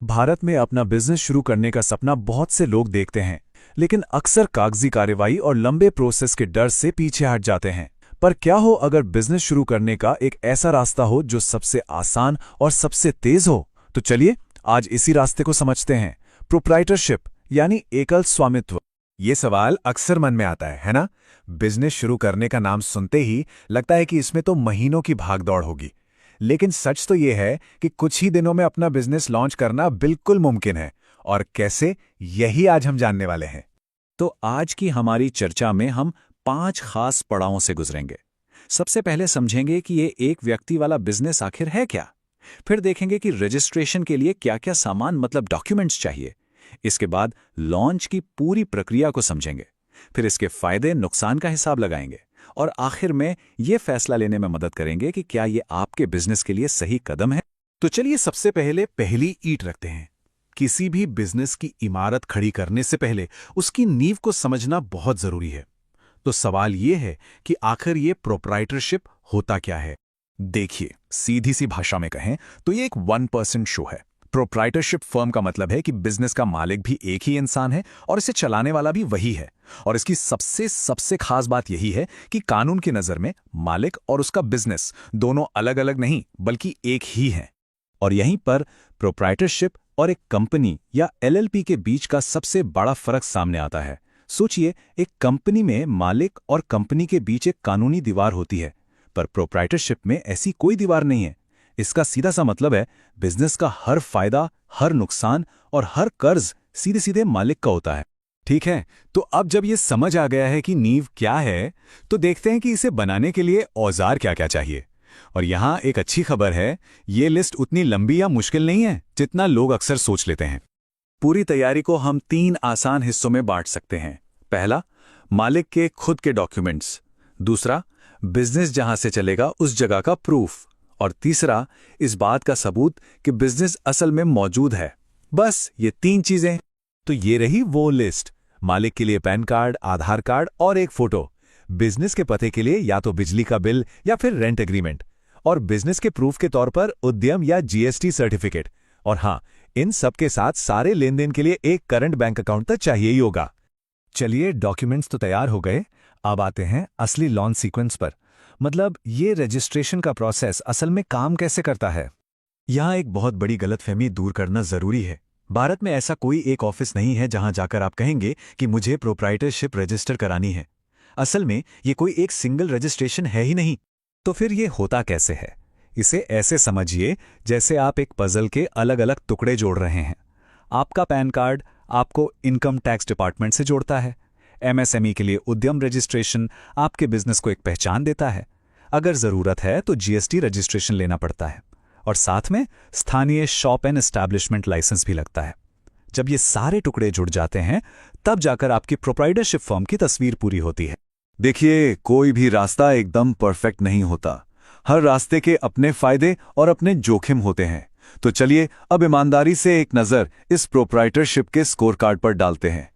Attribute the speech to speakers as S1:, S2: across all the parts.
S1: भारत में अपना बिजनेस शुरू करने का सपना बहुत से लोग देखते हैं, लेकिन अक्सर कागजी कार्रवाई और लंबे प्रोसेस के डर से पीछे हट जाते हैं। पर क्या हो अगर बिजनेस शुरू करने का एक ऐसा रास्ता हो जो सबसे आसान और सबसे तेज हो? तो चलिए आज इसी रास्ते को समझते हैं, प्रोप्राइटरशिप यानी एकल स्वामित्व।
S2: ये सवाल अक्सर मन में आता है ना? बिजनेस शुरू करने का नाम सुनते ही लगता है कि इसमें तो महीनों की भागदौड़ होगी। लेकिन सच तो ये है कि कुछ ही दिनों में अपना बिजनेस लॉन्च करना बिल्कुल मुमकिन है। और कैसे, यही आज हम जानने वाले हैं।
S1: तो आज की हमारी चर्चा में हम 5 खास पड़ावों से गुजरेंगे। सबसे पहले समझेंगे कि ये एक व्यक्ति वाला बिजनेस आखिर है क्या। फिर देखेंगे कि रजिस्ट्रेशन के लिए क्या-क्या सामान मतलब डॉक्यूमेंट्स चाहिए। इसके बाद लॉन्च की पूरी प्रक्रिया को समझेंगे। फिर इसके फायदे नुकसान का हिसाब लगाएंगे और आखिर में ये फैसला लेने में मदद करेंगे कि क्या ये आपके बिजनेस के लिए सही कदम है।
S2: तो चलिए सबसे पहले पहली ईंट रखते हैं। किसी भी बिजनेस की इमारत खड़ी करने से पहले उसकी नींव को समझना बहुत जरूरी है। तो सवाल ये है कि आखिर ये प्रोप्राइटरशिप होता क्या है। देखिए, सीधी सी भाषा में कहें तो ये एक 1% शो है। प्रोप्राइटरशिप फर्म का मतलब है कि बिजनेस का मालिक भी एक ही इंसान है और इसे चलाने वाला भी वही है। और इसकी सबसे सबसे खास बात यही है कि कानून की नजर में मालिक और उसका बिजनेस दोनों अलग अलग नहीं बल्कि एक ही हैं।
S1: और यहीं पर प्रोप्राइटरशिप और एक कंपनी या एलएलपी के बीच का सबसे बड़ा फर्क सामने आता है। सोचिए, एक कंपनी में मालिक और कंपनी के बीच एक कानूनी दीवार होती है, पर प्रोप्राइटरशिप में ऐसी कोई दीवार नहीं है। इसका सीधा सा मतलब है बिजनेस का हर फायदा, हर नुकसान और हर कर्ज सीधे सीधे मालिक का होता है।
S2: ठीक है, तो अब जब ये समझ आ गया है कि नींव क्या है, तो देखते हैं कि इसे बनाने के लिए औजार क्या क्या चाहिए। और यहाँ एक अच्छी खबर है, ये लिस्ट उतनी लंबी या मुश्किल नहीं है जितना लोग अक्सर सोच लेते हैं।
S1: पूरी तैयारी को हम 3 आसान हिस्सों में बांट सकते हैं। पहला, मालिक के खुद के डॉक्यूमेंट्स। दूसरा, बिजनेस जहां से चलेगा उस जगह का प्रूफ। और तीसरा, इस बात का सबूत कि बिजनेस असल में मौजूद है। बस ये 3 चीजें।
S2: तो ये रही वो लिस्ट। मालिक के लिए पैन कार्ड, आधार कार्ड और एक फोटो। बिजनेस के पते के लिए या तो बिजली का बिल या फिर रेंट एग्रीमेंट। और बिजनेस के प्रूफ के तौर पर उद्यम या जीएसटी सर्टिफिकेट। और हाँ, इन सब के साथ सारे लेन देन के लिए एक करंट बैंक अकाउंट तो चाहिए ही होगा। चलिए, डॉक्यूमेंट्स तो तैयार हो गए। अब आते हैं असली लॉन्च सीक्वेंस पर। मतलब ये रजिस्ट्रेशन का प्रोसेस असल में काम कैसे करता है। यहाँ एक बहुत बड़ी गलतफहमी दूर करना जरूरी है। भारत में ऐसा कोई एक ऑफिस नहीं है जहां जाकर आप कहेंगे कि मुझे प्रोप्राइटरशिप रजिस्टर करानी है। असल में ये कोई एक सिंगल रजिस्ट्रेशन है ही नहीं। तो फिर ये होता कैसे है? इसे ऐसे समझिए जैसे आप एक पजल के अलग अलग टुकड़े जोड़ रहे हैं। आपका पैन कार्ड आपको इनकम टैक्स डिपार्टमेंट से जोड़ता है। एमएसएमई के लिए उद्यम रजिस्ट्रेशन आपके बिजनेस को एक पहचान देता है। अगर जरूरत है तो जीएसटी रजिस्ट्रेशन लेना पड़ता है। और साथ में स्थानीय शॉप एंड एस्टैब्लिशमेंट लाइसेंस भी लगता है। जब ये सारे टुकड़े जुड़ जाते हैं, तब जाकर आपकी प्रोप्राइटरशिप फर्म की तस्वीर पूरी होती है।
S1: देखिए, कोई भी रास्ता एकदम परफेक्ट नहीं होता। हर रास्ते के अपने फायदे और अपने जोखिम होते हैं। तो चलिए अब ईमानदारी से एक नज़र इस प्रोप्राइटरशिप के स्कोर कार्ड पर डालते हैं।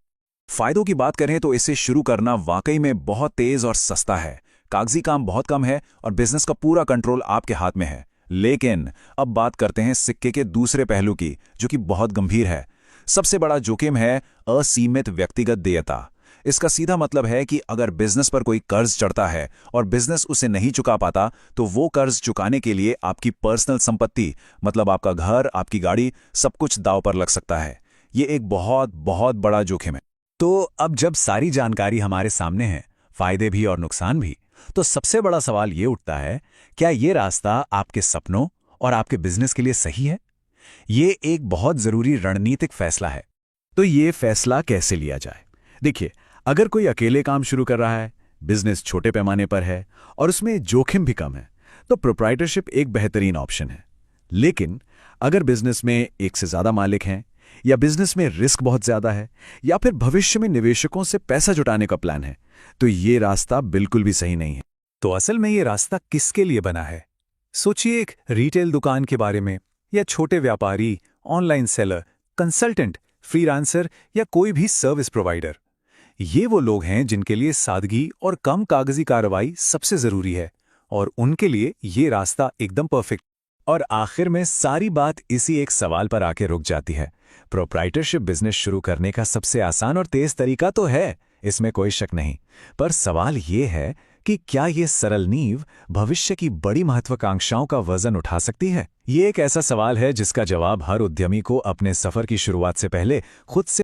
S1: फायदों की बात करें तो इसे शुरू करना वाकई में बहुत तेज और सस्ता है। कागजी काम बहुत कम है और बिजनेस का पूरा कंट्रोल आपके हाथ में है। लेकिन अब बात करते हैं सिक्के के दूसरे पहलू की, जो कि बहुत गंभीर है। सबसे बड़ा जोखिम है असीमित व्यक्तिगत देयता। इसका सीधा मतलब है कि अगर बिजनेस पर कोई कर्ज चढ़ता है और बिजनेस उसे नहीं चुका पाता, तो वो कर्ज चुकाने के लिए आपकी पर्सनल संपत्ति मतलब आपका घर, आपकी गाड़ी, सब कुछ दांव पर लग सकता है। ये एक बहुत बहुत बड़ा जोखिम है।
S2: तो अब जब सारी जानकारी हमारे सामने है, फायदे भी और नुकसान भी, तो सबसे बड़ा सवाल ये उठता है, क्या ये रास्ता आपके सपनों और आपके बिजनेस के लिए सही है? ये एक बहुत जरूरी रणनीतिक फैसला है। तो ये फैसला कैसे लिया जाए? देखिए, अगर कोई अकेले काम शुरू कर रहा है, बिजनेस छोटे पैमाने पर है और उसमें जोखिम भी कम है, तो प्रोप्राइटरशिप एक बेहतरीन ऑप्शन है। लेकिन अगर बिजनेस में एक से ज्यादा मालिक हैं, या बिजनेस में रिस्क बहुत ज्यादा है, या फिर भविष्य में निवेशकों से पैसा जुटाने का प्लान है, तो ये रास्ता बिल्कुल भी सही नहीं है। तो असल में ये रास्ता किसके लिए बना है? सोचिए एक रिटेल दुकान के बारे में, या छोटे व्यापारी, ऑनलाइन सेलर, कंसल्टेंट, फ्रीलांसर या कोई भी सर्विस प्रोवाइडर। ये वो लोग हैं जिनके लिए सादगी और कम कागजी कार्रवाई सबसे जरूरी है, और उनके लिए ये रास्ता एकदम परफेक्ट। और आखिर में सारी बात इसी एक सवाल पर आके रुक जाती है। प्रोप्राइटरशिप बिजनेस शुरू करने का सबसे आसान और तेज तरीका तो है, इसमें कोई शक नहीं। पर सवाल ये है कि क्या ये सरल नींव भविष्य की बड़ी महत्वाकांक्षाओं का वजन उठा सकती है? ये एक ऐसा सवाल है जिसका जवाब हर उद्यमी को अपने सफर की शुरुआत से पहले खुद से